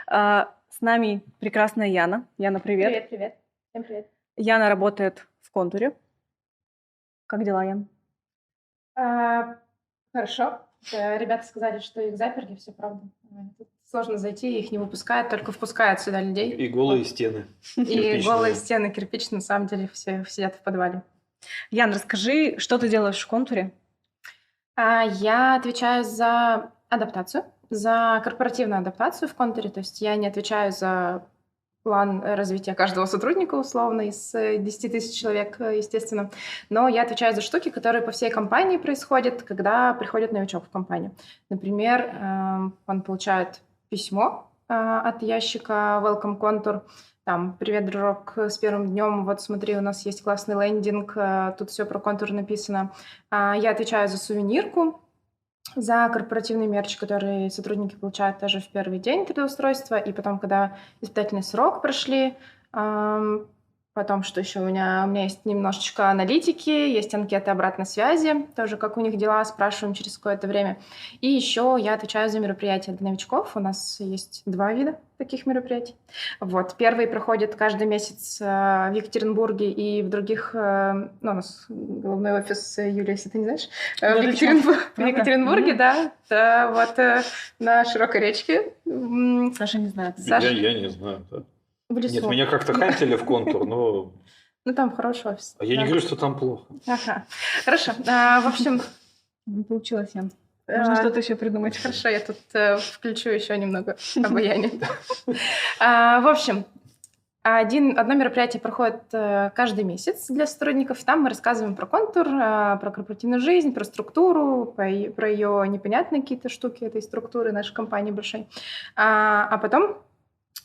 С нами прекрасная Яна. Яна, привет. Привет, привет. Всем привет. Яна работает в «Контуре». Как дела, Ян? А, хорошо. Ребята сказали, что их заперли, все правда. Тут сложно зайти, их не выпускают, только впускают сюда людей. И голые Вот. стены. И Кирпичные. голые стены кирпичные, на самом деле, все сидят в подвале. Ян, расскажи, что ты делаешь в «Контуре»? Я отвечаю за адаптацию, за корпоративную адаптацию в «Контуре». То есть я не отвечаю за план развития каждого сотрудника, условно, из 10 тысяч человек, естественно. Но я отвечаю за штуки, которые по всей компании происходят, когда приходит новичок в компанию. Например, он получает письмо от ящика Welcome Contour. Там: «Привет, дружок, с первым днем. Вот смотри, у нас есть классный лендинг, тут все про контур написано». Я отвечаю за сувенирку, за корпоративный мерч, который сотрудники получают тоже в первый день трудоустройства, и потом, когда испытательный срок прошли. Потом, что еще у меня есть немножечко аналитики, есть анкеты обратной связи, тоже как у них дела, спрашиваем через какое-то время. И еще я отвечаю за мероприятия для новичков. У нас есть 2 вида таких мероприятий. Вот. Первый проходит каждый месяц в Екатеринбурге и в других... у нас головной офис, Юлия, если ты не знаешь, в Екатеринбурге, да. Да, вот на Широкой речке. Саша не знает. Я не знаю, да. В лесу. Нет, меня как-то хантили в «Контур», но... Ну, там хороший офис. А я не говорю, что там плохо. Ага. Хорошо. В общем... Не получилось, Ян. Можно что-то еще придумать. Хорошо, я тут включу еще немного обаяния. В общем, одно мероприятие проходит каждый месяц для сотрудников. Там мы рассказываем про «Контур», про корпоративную жизнь, про структуру, про ее непонятные какие-то штуки этой структуры нашей компании большой. А потом,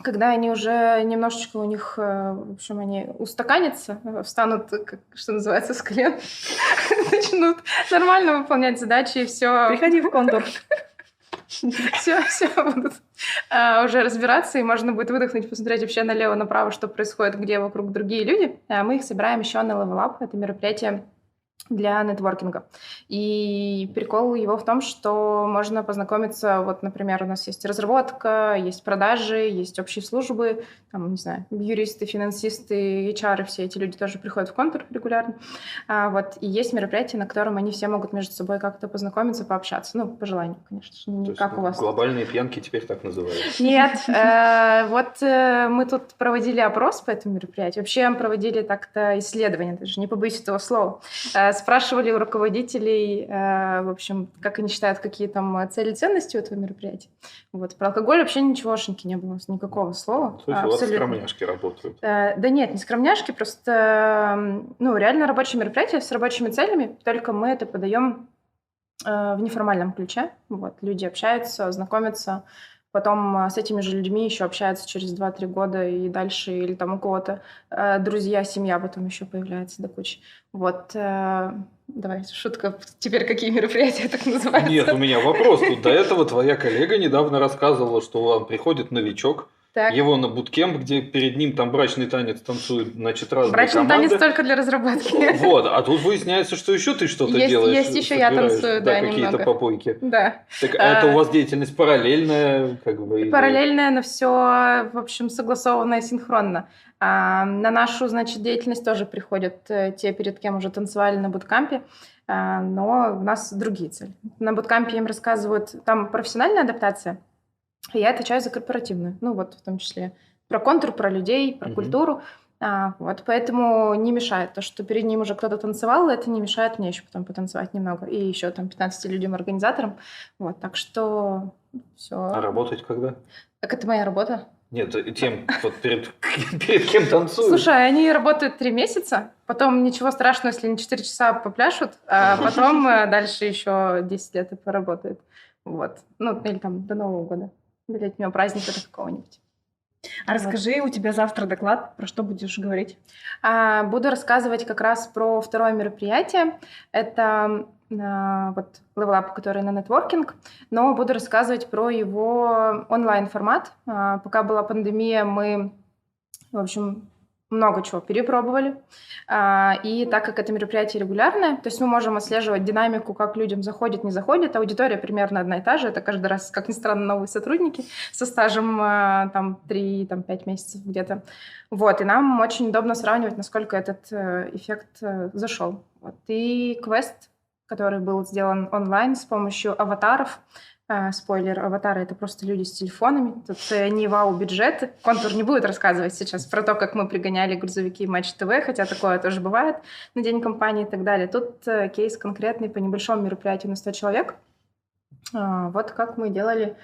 когда они уже немножечко у них, в общем, они устаканятся, встанут, что называется, с колен, начнут нормально выполнять задачи, и все. Приходи в «Контур». Все будут уже разбираться, и можно будет выдохнуть, посмотреть вообще налево-направо, что происходит, где вокруг другие люди. Мы их собираем еще на Level Up. Это мероприятие для нетворкинга. И прикол его в том, что можно познакомиться, вот, например, у нас есть разработка, есть продажи, есть общие службы, там, не знаю, юристы, финансисты, HR, все эти люди тоже приходят в «Контур» регулярно. Вот, и есть мероприятие, на котором они все могут между собой как-то познакомиться, пообщаться. Ну, по желанию, конечно, не как у вас. Глобальные пьянки теперь так называются. Нет, вот мы тут проводили опрос по этому мероприятию. Вообще проводили так-то исследование, даже не побоюсь этого слова. Спрашивали у руководителей, в общем, как они считают, какие там цели и ценности у этого мероприятия. Вот. Про алкоголь вообще ничегошеньки не было, никакого слова. То есть у вас скромняшки работают? Да нет, не скромняшки, просто реально рабочее мероприятие с рабочими целями, только мы это подаем в неформальном ключе. Вот. Люди общаются, знакомятся, потом с этими же людьми еще общаются через 2-3 года и дальше, или там у кого-то друзья, семья потом еще появляется до кучи. Вот. Давай, шутка. Теперь какие мероприятия так называются? Нет, у меня вопрос. Тут до этого твоя коллега недавно рассказывала, что вам приходит новичок, Так. его на буткемп, где перед ним там брачный танец танцуют, значит, разные Брачный команды. танец только для разработки. Вот, а тут выясняется, что еще ты что-то делаешь. Есть еще я танцую, да, какие-то немного. попойки. Да. Так это у вас деятельность параллельная, как бы? Параллельная, но все, в общем, согласованно и синхронно. На нашу, значит, деятельность тоже приходят те, перед кем уже танцевали на буткампе, но у нас другие цели. На буткампе им рассказывают, там профессиональная адаптация, а я отвечаю за корпоративную. Ну вот, в том числе про «Контур», про людей, про культуру. Вот, поэтому не мешает то, что перед ним уже кто-то танцевал, это не мешает мне еще потом потанцевать немного. И еще там 15 людям-организаторам. Вот, так что все. А работать когда? Так это моя работа. Нет, тем, вот перед кем танцуют. Слушай, они работают 3 месяца, потом ничего страшного, если они 4 часа попляшут, а потом дальше еще 10 лет и поработают. Вот. Или там до Нового года, до летнего праздника какого-нибудь. А расскажи, у тебя завтра доклад, про что будешь говорить? Буду рассказывать как раз про второе мероприятие. Это вот Level Up, который на нетворкинг, но буду рассказывать про его онлайн-формат. Пока была пандемия, мы, в общем, много чего перепробовали. И так как это мероприятие регулярное, то есть мы можем отслеживать динамику, как людям заходит, не заходит. Аудитория примерно одна и та же. Это каждый раз, как ни странно, новые сотрудники со стажем там 3-5 месяцев где-то. Вот, и нам очень удобно сравнивать, насколько этот эффект зашел. Вот. И квест, который был сделан онлайн с помощью аватаров. Спойлер, аватары — это просто люди с телефонами. Тут не вау-бюджеты. Контур не будет рассказывать сейчас про то, как мы пригоняли грузовики Матч ТВ, хотя такое тоже бывает на день компании и так далее. Тут кейс конкретный по небольшому мероприятию на 100 человек. Вот как мы делали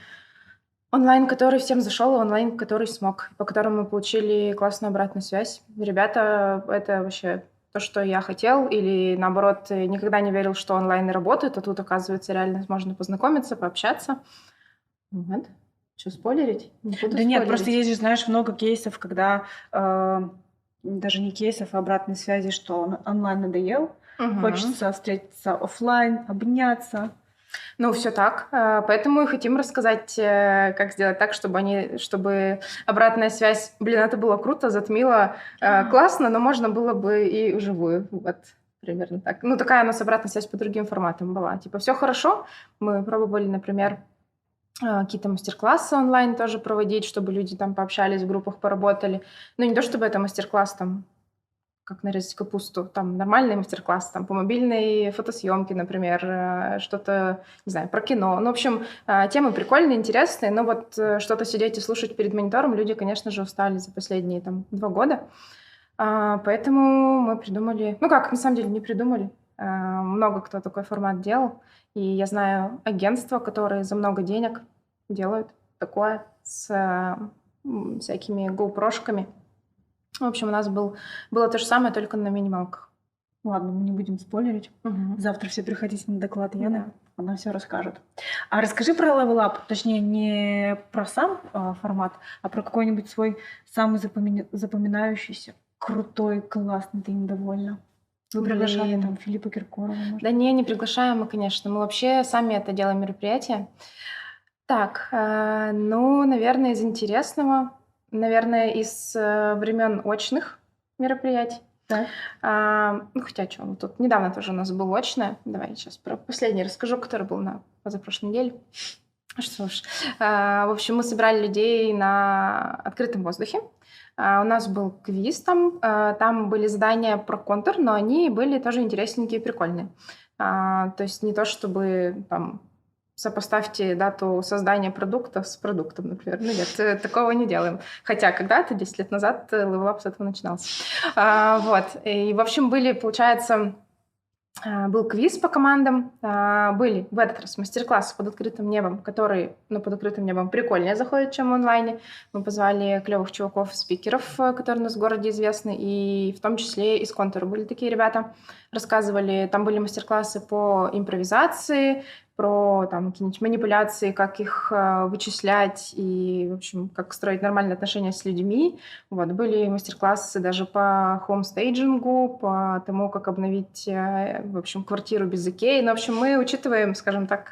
онлайн, который всем зашел, и онлайн, который смог, по которому мы получили классную обратную связь. Ребята, это вообще то, что я хотел, или наоборот, никогда не верил, что онлайн работает, а тут, оказывается, реально можно познакомиться, пообщаться. Вот. Что, спойлерить? Не буду Да нет, спойлерить. просто есть же, знаешь, много кейсов, когда даже не кейсов, а обратной связи, что онлайн надоел, хочется встретиться офлайн, обняться. Ну, все так. Поэтому и хотим рассказать, как сделать так, чтобы обратная связь, это было круто, затмило, классно, но можно было бы и вживую. Вот, примерно так. Ну, такая у нас обратная связь по другим форматам была. Типа, все хорошо. Мы пробовали, например, какие-то мастер-классы онлайн тоже проводить, чтобы люди там пообщались, в группах поработали. Ну, не то чтобы это мастер-класс там, как нарезать капусту, там нормальный мастер-класс, там по мобильной фотосъемке, например, что-то, не знаю, про кино. Ну, в общем, темы прикольные, интересные, но вот что-то сидеть и слушать перед монитором люди, конечно же, устали за последние 2 года. Поэтому мы придумали, на самом деле не придумали, много кто такой формат делал, и я знаю агентства, которые за много денег делают такое с всякими GoPro-шками. В общем, у нас было то же самое, только на минималках. Ладно, мы не будем спойлерить. Завтра все приходите на доклад Яны, она все расскажет. А расскажи про Level Up, точнее, не про сам формат, а про какой-нибудь свой самый запоминающийся, крутой, классный, ты им довольна. Вы приглашали там Филиппа Киркорова, может? Да не приглашаем мы, конечно. Мы вообще сами это делаем мероприятие. Так, наверное, из интересного, наверное, из времен очных мероприятий. Так. Хотя что, тут недавно тоже у нас было очное. Давай сейчас про последний расскажу, который был на позапрошлой неделе. Что ж, в общем, мы собирали людей на открытом воздухе. У нас был квиз там были задания про контур, но они были тоже интересненькие и прикольные. То есть не то, чтобы там сопоставьте дату создания продукта с продуктом, например. Ну нет, такого не делаем. Хотя когда-то, 10 лет назад, Level Up с этого начинался. Вот. И, в общем, получается, был квиз по командам, были в этот раз мастер-классы под открытым небом, которые, под открытым небом прикольнее заходят, чем в онлайне. Мы позвали клевых чуваков, спикеров, которые у нас в городе известны, и в том числе из Контура были такие ребята. Рассказывали, там были мастер-классы по импровизации, про какие-нибудь манипуляции, как их вычислять и, в общем, как строить нормальные отношения с людьми. Вот. Были мастер-классы даже по хоумстейджингу, по тому, как обновить, в общем, квартиру без Икеи. Ну, в общем, мы учитываем, скажем так,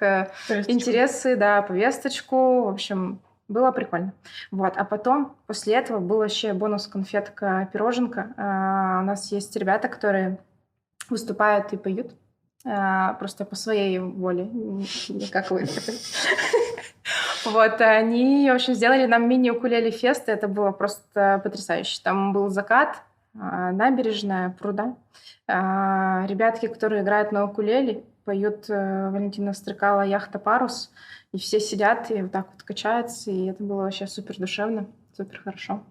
интересы, повесточку. В общем, было прикольно. Вот. А потом, после этого, был вообще бонус-конфетка-пироженка. У нас есть ребята, которые выступают и поют. Просто по своей воле, не как вы. Вот, они, в общем, сделали нам мини-укулеле-фест, и это было просто потрясающе. Там был закат, набережная, пруда. Ребятки, которые играют на укулеле, поют Валентина Стрыкало «Яхта Парус», и все сидят и вот так вот качаются, и это было вообще супер душевно, супер хорошо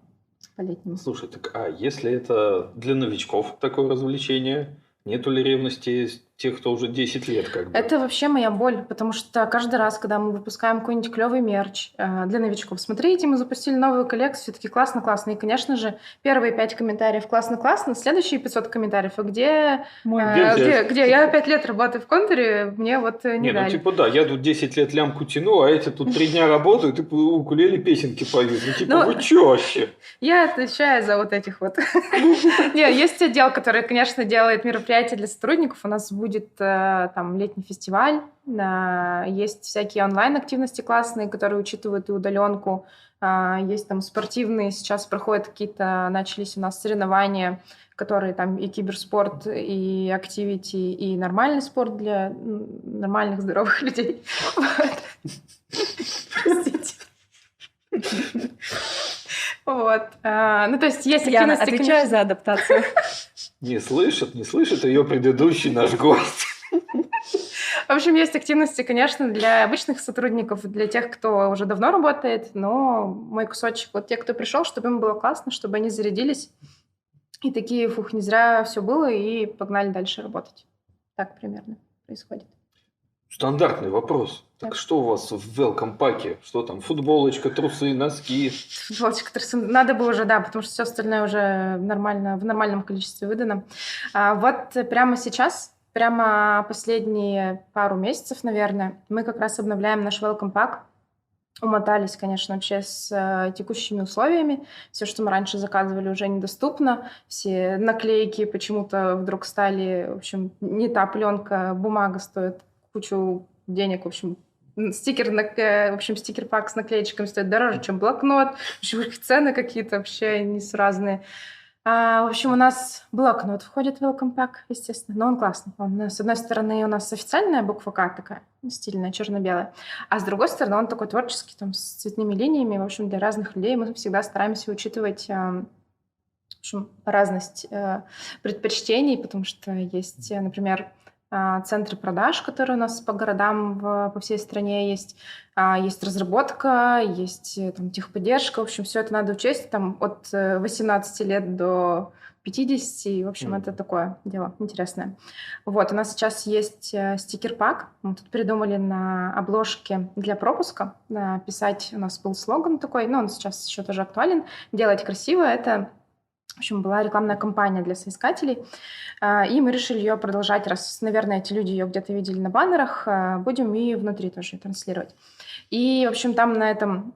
по-летнему. Слушай, если это для новичков такое развлечение, нету ли ревности тех, кто уже 10 лет как бы? Это вообще моя боль, потому что каждый раз, когда мы выпускаем какой-нибудь клевый мерч для новичков, смотрите, мы запустили новую коллекцию, все-таки классно-классно. И, конечно же, первые 5 комментариев классно-классно, следующие 500 комментариев, а где я 5 лет работаю в Контуре, мне вот не дали. Я тут 10 лет лямку тяну, а эти тут 3 дня работают и по укулеле песенки поют. Вы чё вообще? Я отвечаю за вот этих вот. Есть отдел, который, конечно, делает мероприятия для сотрудников. У нас будет там летний фестиваль, есть всякие онлайн-активности классные, которые учитывают и удаленку, Есть там спортивные, сейчас проходят какие-то, начались у нас соревнования, которые там и киберспорт, и активити, и нормальный спорт для нормальных, здоровых людей. Вот. Простите. Вот. Ну, то есть есть Яна, активности, отвечаю конечно. за адаптацию. Не слышит ее предыдущий наш гость. В общем, есть активности, конечно, для обычных сотрудников, для тех, кто уже давно работает, но мой кусочек, вот те, кто пришел, чтобы им было классно, чтобы они зарядились, и такие, фух, не зря все было, и погнали дальше работать. Так примерно происходит. Стандартный вопрос. Так что у вас в welcome паке? Что там? Футболочка, трусы, носки? Футболочка, трусы. Надо бы уже, да, потому что все остальное уже нормально, в нормальном количестве выдано. Вот прямо сейчас, прямо последние пару месяцев, наверное, мы как раз обновляем наш welcome pack. Умотались, конечно, вообще с текущими условиями. Все, что мы раньше заказывали, уже недоступно. Все наклейки почему-то вдруг стали, в общем, не та пленка, бумага стоит кучу денег, в общем, стикер-пак с наклеечками стоит дороже, чем блокнот. В общем, их цены какие-то вообще несуразные. В общем, у нас блокнот входит в welcome pack, естественно, но он классный. С одной стороны, у нас официальная буква К такая, стильная, черно-белая, а с другой стороны, он такой творческий, там, с цветными линиями. В общем, для разных людей мы всегда стараемся учитывать, в общем, разность предпочтений, потому что есть, например, центры продаж, которые у нас по городам по всей стране есть. Есть разработка, есть там техподдержка. В общем, все это надо учесть там от 18 лет до 50. И, в общем, это такое дело интересное. Вот, у нас сейчас есть стикер-пак. Мы тут придумали на обложке для пропуска писать. У нас был слоган такой, но он сейчас еще тоже актуален. «Делать красиво» — это... В общем, была рекламная кампания для соискателей, и мы решили ее продолжать, раз, наверное, эти люди ее где-то видели на баннерах, будем и внутри тоже транслировать. И, в общем, там на этом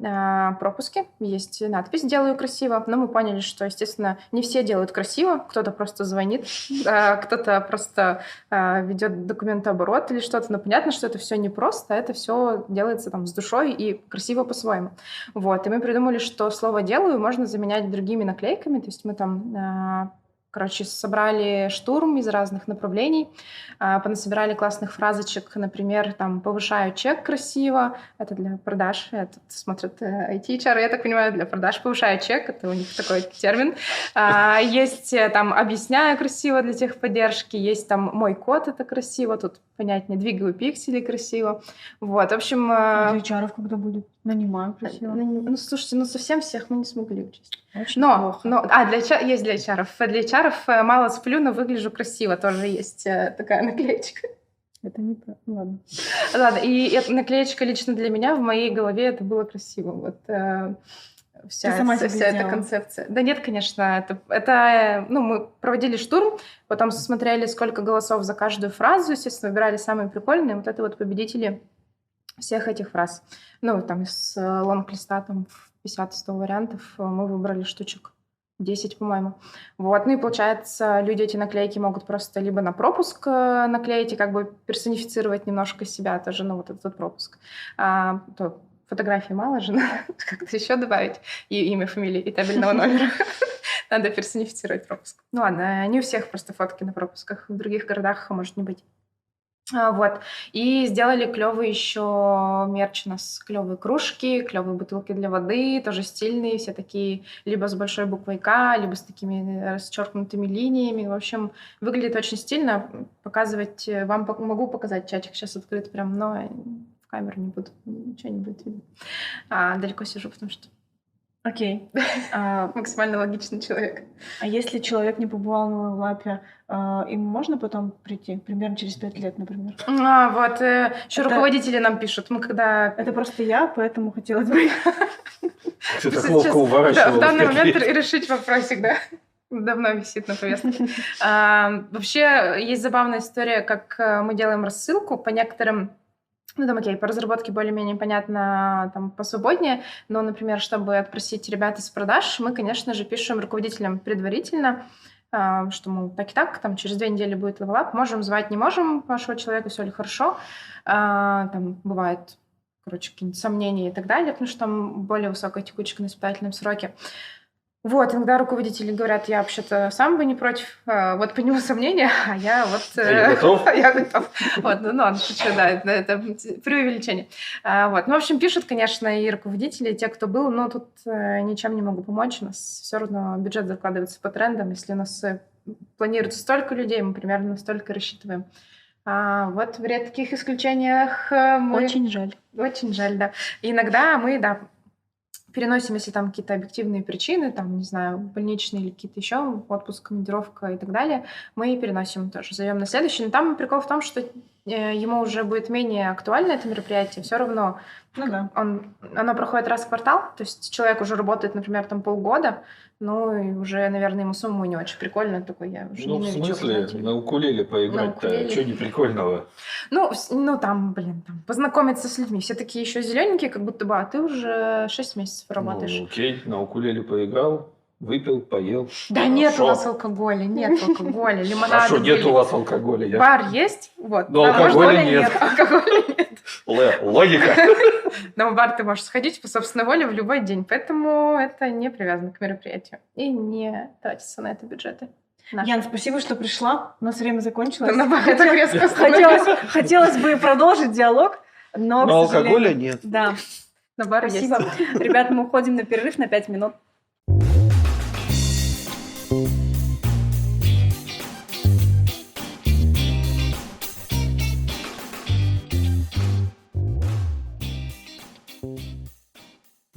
пропуске есть надпись «Делаю красиво», но мы поняли, что, естественно, не все делают красиво, кто-то просто звонит, кто-то просто ведет документооборот или что-то, но понятно, что это все непросто, это все делается там с душой и красиво по-своему. Вот, и мы придумали, что слово «делаю» можно заменять другими наклейками, то есть мы там собрали штурм из разных направлений, понасобирали классных фразочек, например, там «повышаю чек красиво», это для продаж, это смотрят IT-HR, я так понимаю, для продаж «повышаю чек», это у них такой термин. Есть там «объясняю красиво» для техподдержки, есть там «мой код» — это красиво, тут понятнее «двигаю пиксели» красиво. Вот, в общем... Для HR когда будет? Нанимаю красиво. Ну, слушайте, совсем всех мы не смогли учесть. Очень плохо. Есть для HR. Для HR мало сплю, но выгляжу красиво. Тоже есть такая наклеечка. Это не так. Ладно. Ладно, и эта наклеечка лично для меня в моей голове это было красиво. Вот вся эта концепция. Да нет, конечно. Мы проводили штурм, потом смотрели, сколько голосов за каждую фразу, естественно, выбирали самые прикольные. Вот это вот победители всех этих фраз. Ну, там из лонг-листа там 50-100 вариантов мы выбрали штучек 10, по-моему. Вот. Ну и получается, люди эти наклейки могут просто либо на пропуск наклеить и как бы персонифицировать немножко себя тоже, ну, вот этот пропуск. То фотографии мало же, надо как-то еще добавить и имя, фамилия и табельного номера. Надо персонифицировать пропуск. Ну ладно, не у всех просто фотки на пропусках, в других городах может не быть. Вот. И сделали клевый еще мерч у нас, клевые кружки, клевые бутылки для воды, тоже стильные, все такие либо с большой буквой К, либо с такими расчеркнутыми линиями. В общем, выглядит очень стильно. Показывать вам могу показать, чатик сейчас открыт прям, но в камеру не буду, ничего не будет видно. Далеко сижу, потому что... Окей. Максимально логичный человек. А если человек не побывал на лапе, им можно потом прийти? Примерно через 5 лет, например. Вот. Еще руководители нам пишут. Мы когда... Это просто я, поэтому хотелось бы... Ты так ловко уворачивалась. В данный момент решить вопросик, да? Давно висит на повестке. Вообще, есть забавная история, как мы делаем рассылку по некоторым... Ну, там, окей, по разработке более-менее понятно, там, посвободнее, но, например, чтобы отпросить ребят из продаж, мы, конечно же, пишем руководителям предварительно, что, мол, так и так, там, через 2 недели будет левелап, можем звать, не можем вашего человека, все ли хорошо. Там бывает короче, какие-нибудь сомнения и так далее, потому что там более высокая текучка на испытательном сроке. Вот, иногда руководители говорят, я вообще-то сам бы не против, вот по нему сомнения, а я вот... Я готов. Я готов. Вот, ну ладно, шучу, да, это преувеличение. Вот, ну, в общем, пишут, конечно, и руководители, и те, кто был, но тут ничем не могу помочь, у нас все равно бюджет закладывается по трендам, если у нас планируется столько людей, мы примерно столько рассчитываем. Вот в редких исключениях мы... Очень жаль. Очень жаль, да. И иногда мы, да, переносим, если там какие-то объективные причины, там, не знаю, больничные или какие-то еще, отпуск, командировка и так далее, мы переносим тоже, зовем на следующий. Но там прикол в том, что ему уже будет менее актуально это мероприятие, все равно Ну да. оно проходит раз в квартал, то есть человек уже работает, например, там полгода, ну и уже, наверное, ему самому не очень прикольно, такой я уже Ну, в ненавижу, смысле, знаете. на укулеле поиграть-то, укулеле. что не прикольного? Ну, там, блин, там, познакомиться с людьми. Все такие еще зелененькие, как будто бы, а ты уже 6 месяцев работаешь. Ну, окей, на укулеле поиграл, выпил, поел. Да нет у Хорошо. нас алкоголя, нет алкоголя, А лимонады что, нет были. у вас алкоголя? Бар есть, вот. Но а алкоголя можно нет. алкоголя нет. Логика. Но в бар ты можешь сходить по собственной воле в любой день, поэтому это не привязано к мероприятию. И не тратится на это бюджеты. наши. Ян, спасибо, что пришла. У нас время закончилось. Да, ну, так резко Хотелось бы продолжить диалог, но, Но к сожалению... алкоголя нет. Да, На бар спасибо. есть. Ребят, мы уходим на перерыв на 5 минут.